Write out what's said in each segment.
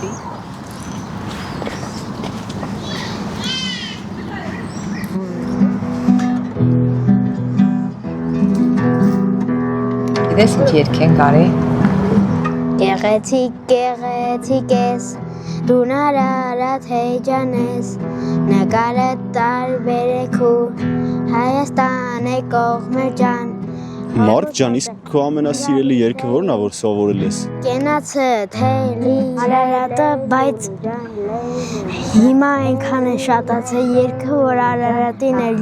Դատի։ Գիտես ինչ երգ են կարի։ Գեղեցիկ, գեղեցիկ ես, դու նարարատ հեյջան ես, նկարը տարբերեք ու Հայաստան է կողմեր ջան։ Մարդ ջան, իսկ քո ամենասիրելի երգը ո՞րն է, որ սովորել ես։ Կենացը թելի Արարատը, բայց հիմա այնքան է շատացել երգը, որ Արարատին էլ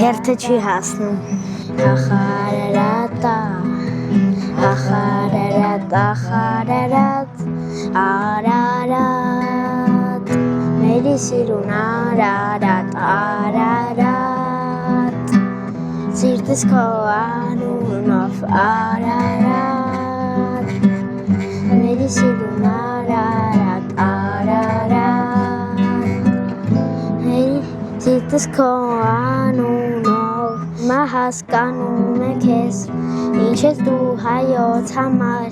հերթը չի հասնում։ Ախարարատա, ախարարատ, ախարարատ, Արարատ, մերի սիրուն Արարատ, Արարատ, սիրտս քո անունով Արարատ, մերի սիրուն Արարատ, Արարատ, մերի սիրտս քո անունով մա հասկանում է քեզ, ինչ ես դու հայոց համար,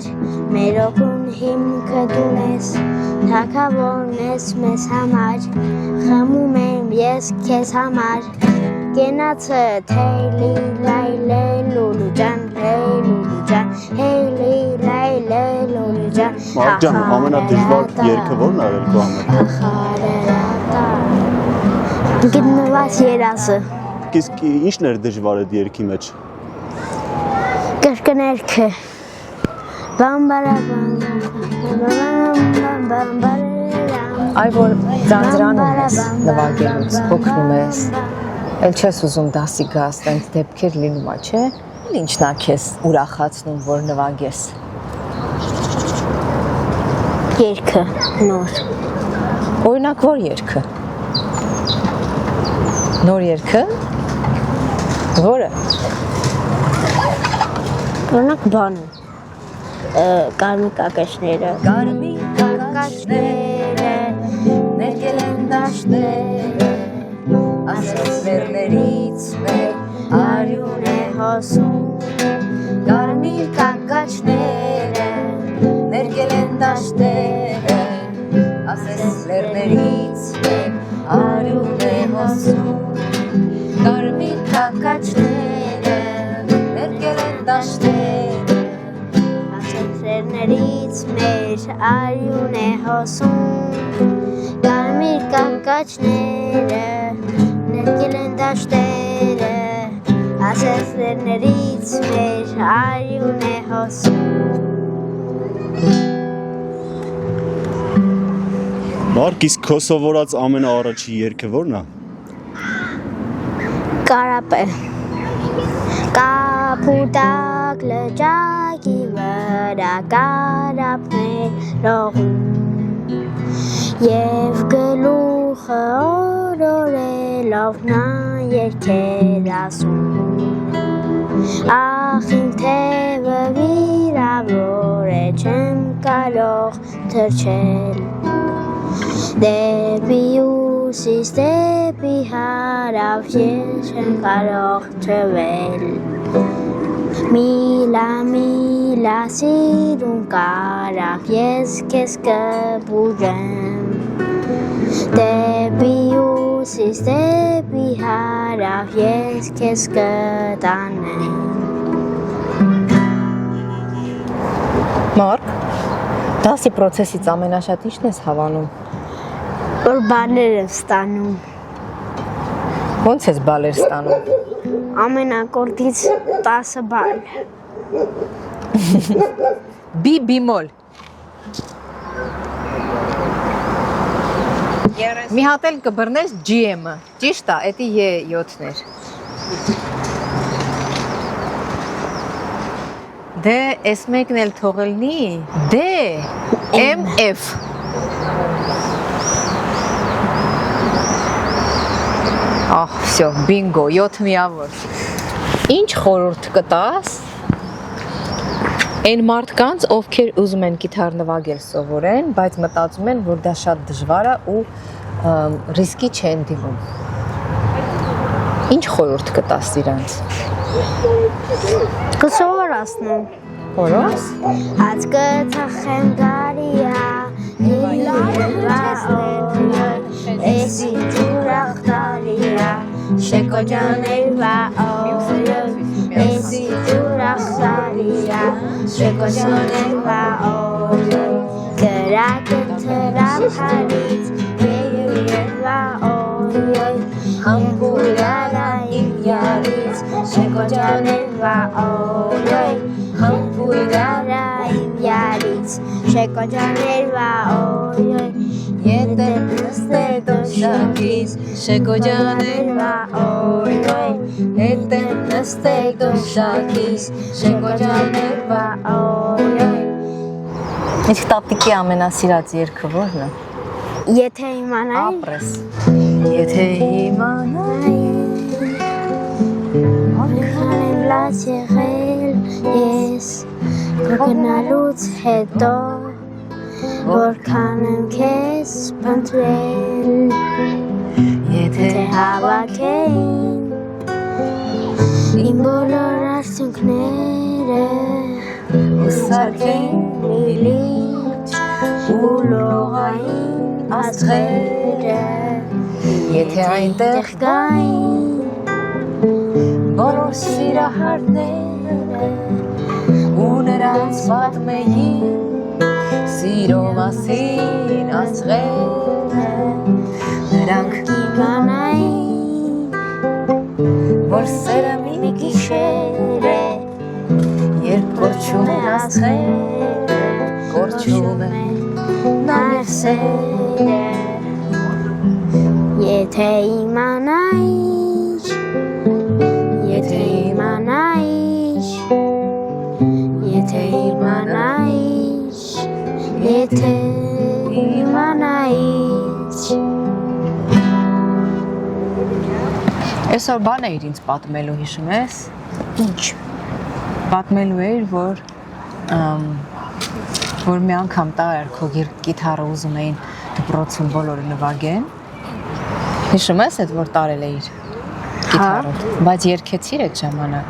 մեր օգուն հիմքը դու ես, թագավորն ես մեզ համար, խմում եմ ես քեզ համար, կենացը թելի լայլե լուլու ջան, հեյլի լայլե լուլու ջան, Մարդ ջան, ամենադժվար երգը ո՞րն է արել քո համար։ ախարարատա, գտնված երասը, Իսկ ի՞նչն էր դժվար այդ երգի մեջ։ կրկներքը, Այ որ ձանձրանում ես նվագելուց, հոգնում ես, էլ չես ուզում դասի գաս, տենց դեպքեր լինում է, չէ, ինչն է քեզ ուրախացնում, որ նվագես։ երգը նոր, Օրինակ որ երգը։ Նոր երգը։ Որը։ օրինակ բանը, կարմիր կակաշները, Կարմիր կակաշները, ներկել են դաշտերը, ասես վերներից մեր արյուն է հոսում, Կարմիր կակաշները, ներկել են դաշտերը, ասես վերներից մեր արյուն է հոսում, Կարմիր կակաշները, ներկել են դաշտերը, Սերներից մեր արյուն է հոսում, կարմիր կակաչները, ներկել են դաշտերը, ասես սերներից մեր արյուն է հոսում։ Մարկ, իսկ քո սովորած ամենաառաջի երգը ո՞րն է։ Կարապ է, կապուտակ լճակի վրա կարապներ ռողում, և գլուխը օրորելով նա երգեր ասում, ախ իմ թևը վիրավոր է, չեմ կարող թռչել, դեպի ուսիս, դեպի հարավ, ես չեմ կարող թռվել, միլա սիրուն կարապ, ես քեզ կբուժեմ, դեպի ուսիս, դեպի հարավ, ես քեզ կտանեմ։ Մարկ, դասի պրոցեսից ամենաշատ ինչն ես հավանում։ Որ բաներ եմ ստանում, Ոնց ես բալեր ստանում։ ամենակորդից 10 բան, Բիմոլ։ Մի հատ էլ կբռնես GM-ը, ճիշտ է, էդի E7-ներ։ Դե, էս մեկն էլ թողելնի, դե, MF։ Ահ, всё, բինգո, 7 միավոր։ Ինչ խորհուրդ կտաս այն մարդկանց, ովքեր ուզում են գիտար նվագել սովորեն, բայց մտածում են, որ դա շատ դժվար է ու ռիսկի չեն դիմում։ Ինչ խորհուրդ կտաս իրանց։ կսովորացնեմ, Որոս։ Աչքը թախեմ գարիա, հեյլի Շեկոջաներվա օրը Էսի ուրախսարիա Շեկոջաներվա օրը Գրակը թրապարից Երևա օրը Համբուրարա իմ յարից Շեկոջաներվա օրը Համբուրարա իմ յարից Շեկոջաներվա օրը Եթե նստել դոշակից Շեկոջաներվա օրը Եթե նստել դոշակից Շեկոջաներվա օրը Իսկ տատիկի ամենասիրած երգը ո՞րն է։ Եթե իմանայի Ապրես։ Եթե իմանայի Որքան եմ լաց եղել ես Գնալուց հետո Որքան եմ քեզ փնտրել Եթե հավաքեին Իմ բոլոր արդյունքները Ուսարկեին Լիլիթ ու լողային աստղերը Եթե այնտեղ գային բոլոր սիրահարները ու նրանց պատմեին Սիրո մասին աստղերը Նրանք իմանային որ սերը մի գիշեր է Երբ կորչում է աստղերը Կորչում է Նարսերը Եթե իմանայիր Եթե իմանայիր Եթե իմանայիր Եթե իմանայիր Այսօր բան էիր ինձ պատմելու հիշում ես Ինչ Պատմելու էիր որ մի անգամ տա էր քո գիտարը ուզում էին դպրոցում բոլորը նվագեն Հիշում ես այդ որ տարել էիր գիտարը բայց երգեցիր այդ ժամանակ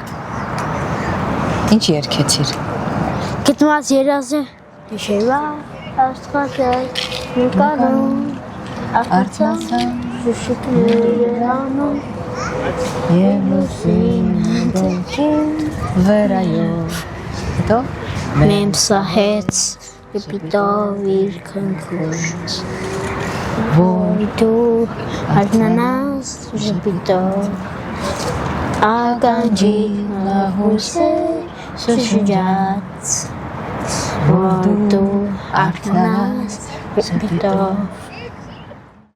Ինչ երգեցիր Գտնված երազը Գիշերվա աստղածը նկարում Արցախան Շուշիկները հանում Եվ լուսին դեպքին վրայով Հետո Մեմ սահեց Լպիտով իր քնքուշ Որ դու արտնանաս ժպիտով Ականջի լահույսը շշջաց Որ դու արտնանաս ժպիտով